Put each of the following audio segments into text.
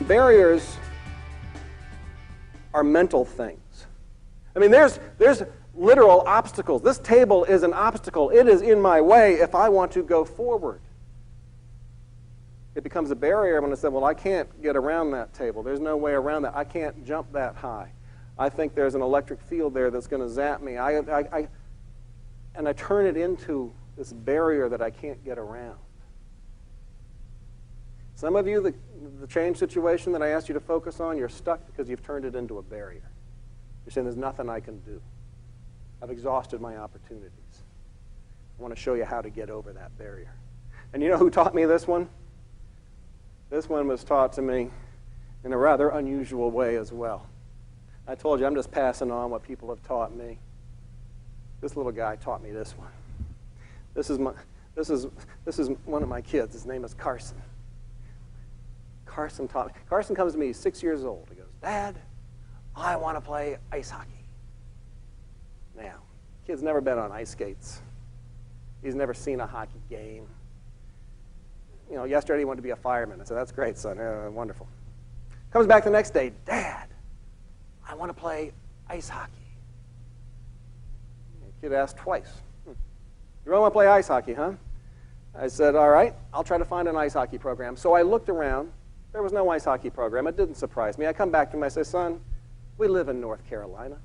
Barriers are mental things. I mean, there's literal obstacles. This table is an obstacle. It is in my way if I want to go forward. It becomes a barrier. I'm going to say, well, I can't get around that table. There's no way around that. I can't jump that high. I think there's an electric field there that's going to zap me. And I turn it into this barrier that I can't get around. Some of you, the change situation that I asked you to focus on, you're stuck because you've turned it into a barrier. You're saying, there's nothing I can do. I've exhausted my opportunities. I want to show you how to get over that barrier. And you know who taught me this one? This one was taught to me in a rather unusual way as well. I told you, I'm just passing on what people have taught me. This little guy taught me this one. This is one of my kids. His name is Carson. Carson taught me. Carson comes to me, he's 6 years old. He goes, Dad, I want to play ice hockey. Now, kid's never been on ice skates. He's never seen a hockey game. You know, yesterday he wanted to be a fireman. I said, that's great, son. Wonderful. Comes back the next day, Dad, I want to play ice hockey. The kid asked twice. You really want to play ice hockey, huh? I said, all right, I'll try to find an ice hockey program. So I looked around. There was no ice hockey program. It didn't surprise me. I come back to him. I say, son, we live in North Carolina.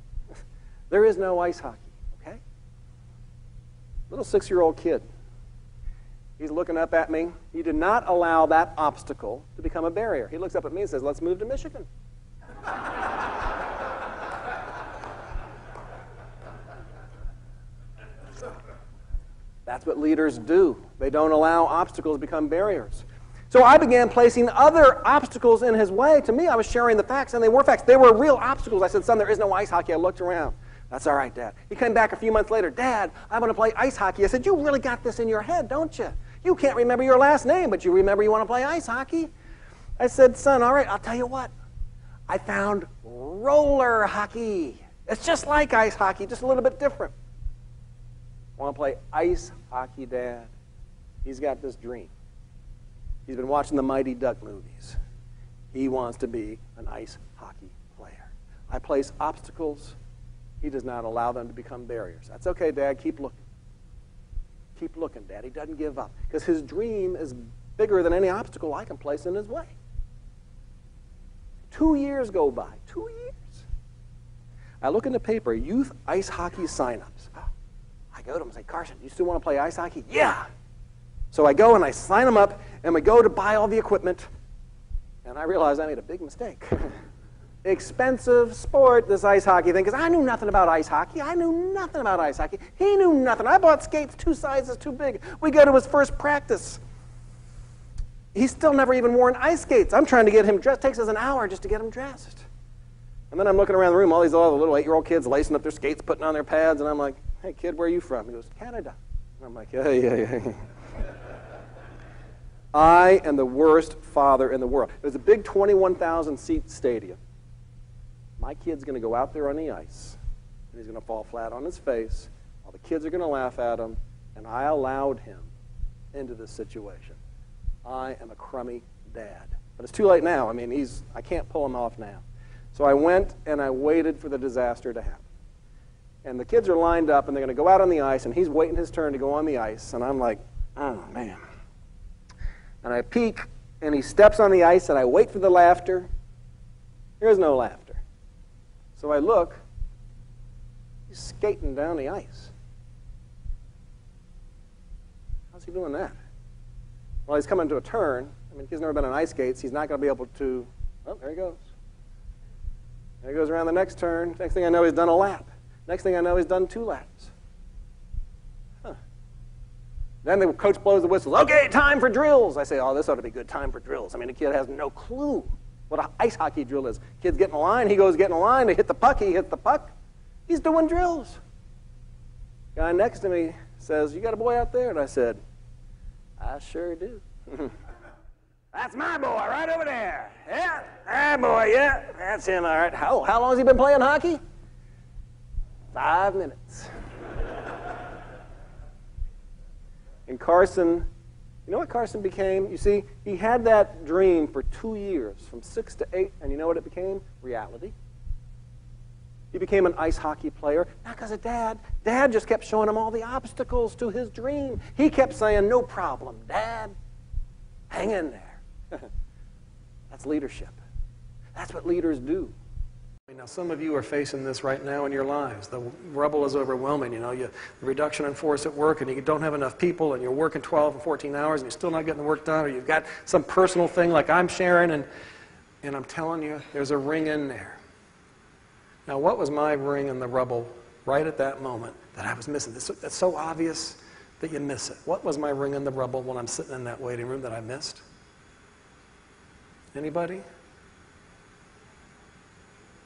There is no ice hockey, okay? Little 6-year-old kid. He's looking up at me. He did not allow that obstacle to become a barrier. He looks up at me and says, let's move to Michigan. That's what leaders do. They don't allow obstacles to become barriers. So I began placing other obstacles in his way. To me, I was sharing the facts, and they were facts. They were real obstacles. I said, son, there is no ice hockey. I looked around. That's all right, Dad. He came back a few months later. Dad, I want to play ice hockey. I said, you really got this in your head, don't you? You can't remember your last name, but you remember you want to play ice hockey. I said, son, all right, I'll tell you what. I found roller hockey. It's just like ice hockey, just a little bit different. I want to play ice hockey, Dad. He's got this dream. He's been watching the Mighty Duck movies. He wants to be an ice hockey player. I place obstacles. He does not allow them to become barriers. That's okay, Dad. Keep looking. Keep looking, Dad. He doesn't give up because his dream is bigger than any obstacle I can place in his way. 2 years go by. 2 years. I look in the paper, youth ice hockey signups. I go to him and say, Carson, you still want to play ice hockey? Yeah. So I go and I sign him up, and we go to buy all the equipment, and I realize I made a big mistake. Expensive sport, this ice hockey thing, because I knew nothing about ice hockey. I knew nothing about ice hockey. He knew nothing. I bought skates 2 sizes too big. We go to his first practice. He's still never even worn ice skates. I'm trying to get him dressed. It takes us an hour just to get him dressed. And then I'm looking around the room, all these little 8-year-old kids lacing up their skates, putting on their pads, and I'm like, hey, kid, where are you from? He goes, Canada. And I'm like, yeah. I am the worst father in the world. It was a big 21,000-seat stadium. My kid's going to go out there on the ice, and he's going to fall flat on his face. All the kids are going to laugh at him, and I allowed him into this situation. I am a crummy dad. But it's too late now. I mean, I can't pull him off now. So I went, and I waited for the disaster to happen. And the kids are lined up, and they're going to go out on the ice, and he's waiting his turn to go on the ice, and I'm like, oh, man. And I peek, and he steps on the ice, and I wait for the laughter. There's no laughter. So I look. He's skating down the ice. How's he doing that? Well, he's coming to a turn. I mean, he's never been on ice skates. He's not going to be able to. Oh, there he goes. There he goes around the next turn. Next thing I know, he's done a lap. Next thing I know, he's done 2 laps. Then the coach blows the whistle. Okay, time for drills. I say, oh, this ought to be good time for drills. I mean, the kid has no clue what an ice hockey drill is. Kids get in a line. He goes get in a line. They hit the puck. He hits the puck. He's doing drills. Guy next to me says, you got a boy out there? And I said, I sure do. That's my boy right over there. Yeah, that boy, yeah. That's him, all right. How long has he been playing hockey? 5 minutes. And Carson You know what Carson became? You see, he had that dream for 2 years, from 6 to 8, and you know what it became? Reality. He became an ice hockey player, not because of Dad. Dad just kept showing him all the obstacles to his dream. He kept saying, no problem, Dad. Hang in there. That's leadership. That's what leaders do. Now, some of you are facing this right now in your lives. The rubble is overwhelming. The reduction in force at work, and you don't have enough people, and you're working 12 and 14 hours, and you're still not getting the work done, or you've got some personal thing like I'm sharing, and I'm telling you, there's a ring in there. Now, what was my ring in the rubble right at that moment that I was missing? That's so obvious that you miss it. What was my ring in the rubble when I'm sitting in that waiting room that I missed? Anybody?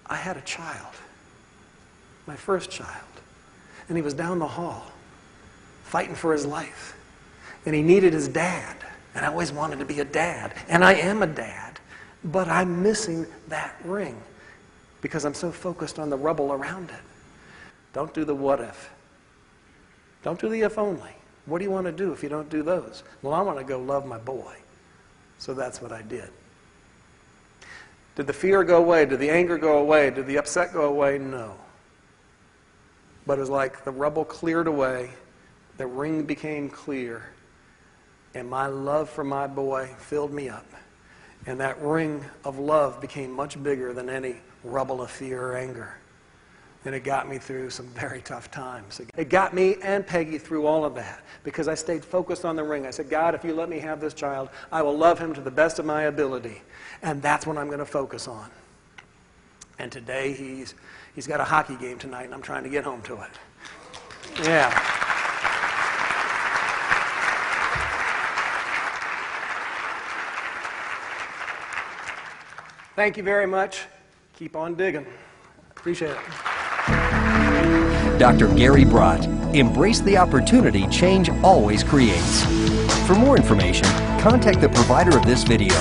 I had a child, my first child, and he was down the hall fighting for his life, and he needed his dad, and I always wanted to be a dad, and I am a dad, but I'm missing that ring because I'm so focused on the rubble around it. Don't do the what if. Don't do the if only. What do you want to do if you don't do those? Well, I want to go love my boy, so that's what I did. Did the fear go away? Did the anger go away? Did the upset go away? No. But it was like the rubble cleared away, the ring became clear, and my love for my boy filled me up. And that ring of love became much bigger than any rubble of fear or anger. And it got me through some very tough times. It got me and Peggy through all of that because I stayed focused on the ring. I said, God, if you let me have this child, I will love him to the best of my ability. And that's what I'm going to focus on. And today he's got a hockey game tonight, and I'm trying to get home to it. Yeah. Thank you very much. Keep on digging. Appreciate it. Dr. Gary Bradt. Embrace the opportunity change always creates. For more information, contact the provider of this video